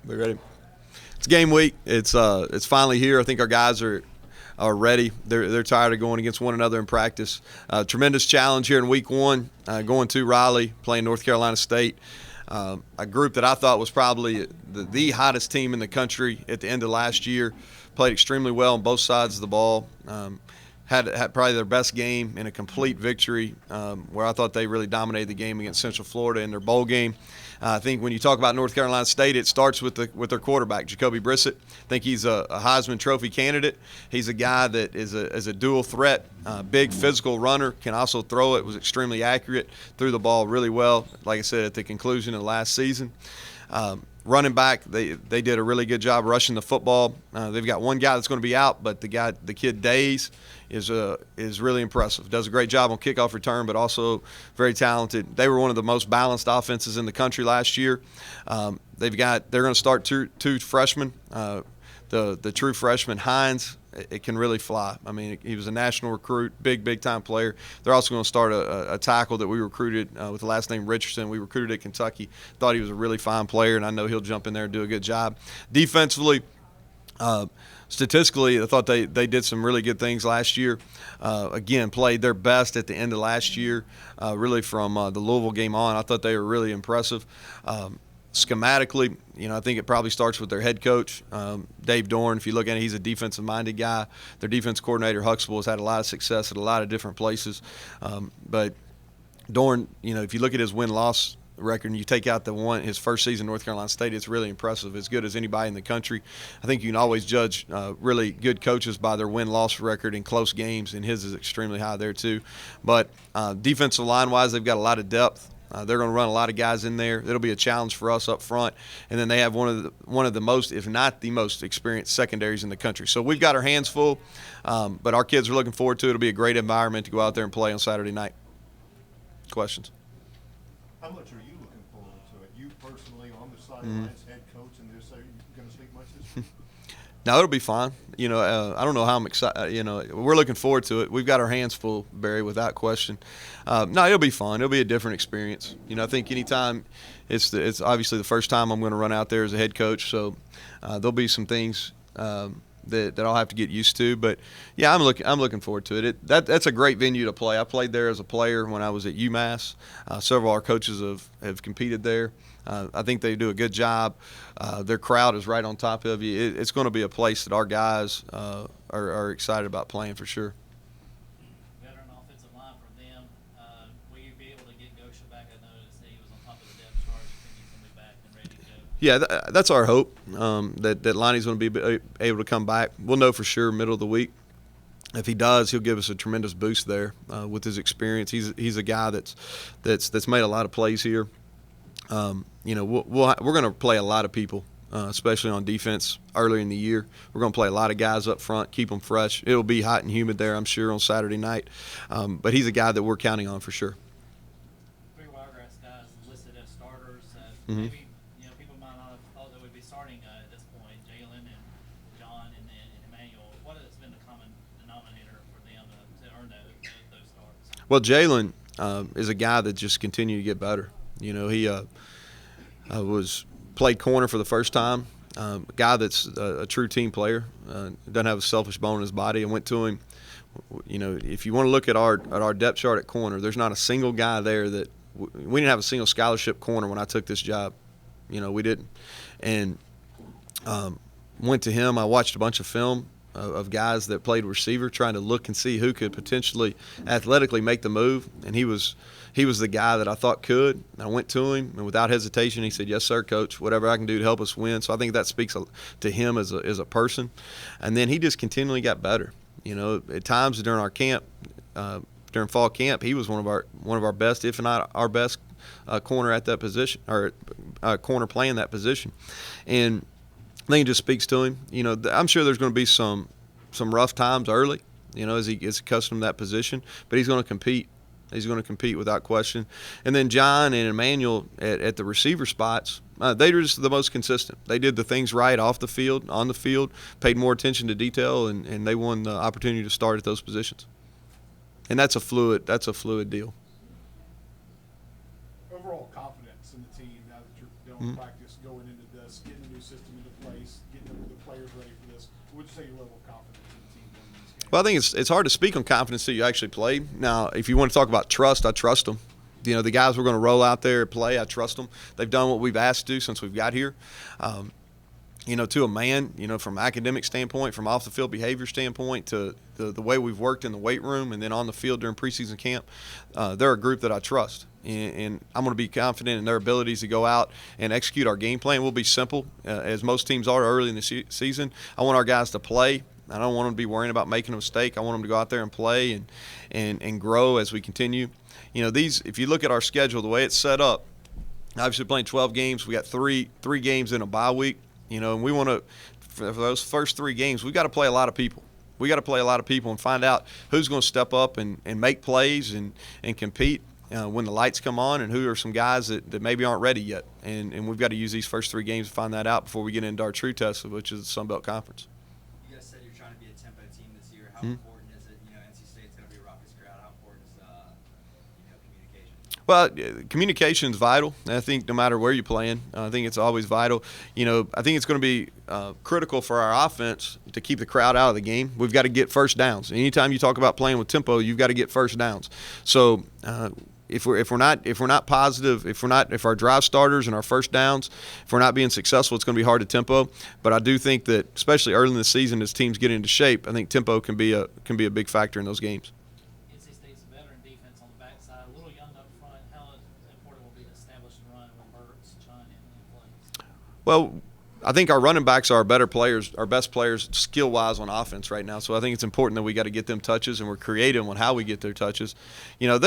We ready? It's game week. It's finally here. I think our guys are ready. They're tired of going against one another in practice. Tremendous challenge here in week one, going to Raleigh, playing North Carolina State. A group that I thought was probably the hottest team in the country at the end of last year. Played extremely well on both sides of the ball. Had probably their best game in a complete victory, where I thought they really dominated the game against Central Florida in their bowl game. I think when you talk about North Carolina State, it starts with their quarterback, Jacoby Brissett. I think he's a Heisman Trophy candidate. He's a guy that is a dual threat, big physical runner, can also throw it, was extremely accurate, threw the ball really well, like I said, at the conclusion of last season. Running back, they did a really good job rushing the football. They've got one guy that's going to be out, but the kid Days is really impressive. Does a great job on kickoff return, but also very talented. They were one of the most balanced offenses in the country last year. They're going to start two freshmen. The true freshman Hines, it can really fly. I mean, he was a national recruit, big time player. They're also going to start a tackle that we recruited with the last name Richardson. We recruited at Kentucky. Thought he was a really fine player, and I know he'll jump in there and do a good job. Defensively, statistically, I thought they did some really good things last year. Again, played their best at the end of last year, really from the Louisville game on. I thought they were really impressive. Schematically, I think it probably starts with their head coach, Dave Dorn. If you look at it, he's a defensive-minded guy. Their defense coordinator, Huxtable, has had a lot of success at a lot of different places. But Dorn, if you look at his win-loss record and you take out his first season in North Carolina State, it's really impressive, as good as anybody in the country. I think you can always judge really good coaches by their win-loss record in close games, and his is extremely high there too. But defensive line-wise, they've got a lot of depth. They're going to run a lot of guys in there. It'll be a challenge for us up front. And then they have one of the most, if not the most, experienced secondaries in the country. So we've got our hands full, but our kids are looking forward to it. It'll be a great environment to go out there and play on Saturday night. Questions? How much are you looking forward to it? You personally on the sidelines, head coach, and they're saying you're going to sleep much this week? No, it'll be fine. I don't know how I'm excited. We're looking forward to it. We've got our hands full, Barry, without question. No, it'll be fun. It'll be a different experience. I think anytime it's obviously the first time I'm going to run out there as a head coach, so there'll be some things that I'll have to get used to. But yeah, I'm looking forward to it. That's a great venue to play. I played there as a player when I was at UMass. Several of our coaches have competed there. I think they do a good job. Their crowd is right on top of you. It's going to be a place that our guys are excited about playing for sure. Veteran offensive line for them. Will you be able to get Gosha back? I noticed he was on top of the depth chart. You think he's going to be back and ready to go? Yeah, that's our hope, that Lonnie's going to be able to come back. We'll know for sure middle of the week. If he does, he'll give us a tremendous boost there with his experience. He's a guy that's made a lot of plays here. We're going to play a lot of people, especially on defense early in the year. We're going to play a lot of guys up front, keep them fresh. It'll be hot and humid there, I'm sure, on Saturday night. But he's a guy that we're counting on for sure. Three Wiregrass guys listed as starters. Mm-hmm. Maybe people might not have thought they would be starting at this point. Jalen and John and Emmanuel. What has been the common denominator for them to earn those starts? Well, Jalen is a guy that just continued to get better. He played corner for the first time. A guy that's a true team player, doesn't have a selfish bone in his body. I went to him. If you want to look at our depth chart at corner, there's not a single guy there that we didn't have a single scholarship corner when I took this job. We didn't. And went to him. I watched a bunch of film of guys that played receiver, trying to look and see who could potentially athletically make the move. And he was the guy that I thought could. I went to him, and without hesitation, he said, "Yes, sir, Coach. Whatever I can do to help us win." So I think that speaks to him as a person. And then he just continually got better. At times during our camp, during fall camp, he was one of our best, if not our best, corner at that position, or corner playing that position. And I think it just speaks to him. I'm sure there's going to be some rough times early, as he gets accustomed to that position, but he's going to compete. He's going to compete without question. And then John and Emmanuel at the receiver spots, they were just the most consistent. They did the things right off the field, on the field, paid more attention to detail, and they won the opportunity to start at those positions. And that's a fluid deal. Over overall confidence in the team now that you're doing practice, going into this, getting the new system into place, getting the players ready for this? What would you say your level of confidence in the team going into this game? Well, I think it's hard to speak on confidence until you actually play. Now, if you want to talk about trust, I trust them. You know, the guys we're going to roll out there and play, I trust them. They've done what we've asked to do since we've got here. You know, to a man, you know, from academic standpoint, from off the field behavior standpoint, to the way we've worked in the weight room and then on the field during preseason camp, they're a group that I trust. And I'm going to be confident in their abilities to go out and execute our game plan. We'll be simple, as most teams are early in the season. I want our guys to play. I don't want them to be worrying about making a mistake. I want them to go out there and play and grow as we continue. You know, if you look at our schedule, the way it's set up, obviously playing 12 games, we got three games in a bye week. You know, and we want to, for those first 3 games, we've got to play a lot of people. We got to play a lot of people and find out who's going to step up and make plays and compete when the lights come on, and who are some guys that maybe aren't ready yet. And we've got to use these first 3 games to find that out before we get into our true test, which is the Sun Belt Conference. You guys said you're trying to be a tempo team this year. How important is it? You know, NC State's going to be a raucous crowd. How important is communication? Well, communication is vital. I think no matter where you're playing, I think it's always vital. You know, I think it's going to be critical for our offense to keep the crowd out of the game. We've got to get first downs. Anytime you talk about playing with tempo, you've got to get first downs. So if we're not positive, if our drive starters and our first downs, if we're not being successful, it's going to be hard to tempo. But I do think that, especially early in the season, as teams get into shape, I think tempo can be a big factor in those games. NC State's a veteran defense on the backside, a little young up front. How important will be to establish the run when Burks, Chun, and plays? Well, I think our running backs are our better players, our best players skill-wise on offense right now. So I think it's important that we got to get them touches, and we're creative on how we get their touches. You know,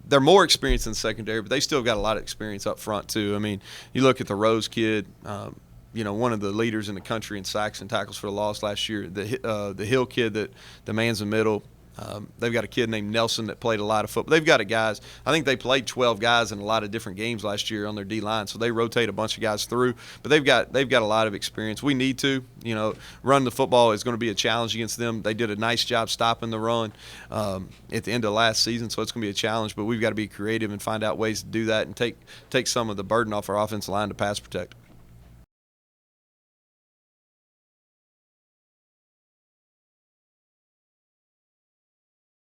they're more experienced in the secondary, but they still got a lot of experience up front too. I mean, you look at the Rose kid, you know, one of the leaders in the country in sacks and tackles for the loss last year. The Hill kid that the man's in the middle. They've got a kid named Nelson that played a lot of football. They've got guys. I think they played 12 guys in a lot of different games last year on their D line, so they rotate a bunch of guys through. But they've got a lot of experience. We need to, you know, run the football is going to be a challenge against them. They did a nice job stopping the run at the end of last season, so it's going to be a challenge. But we've got to be creative and find out ways to do that and take some of the burden off our offensive line to pass protect.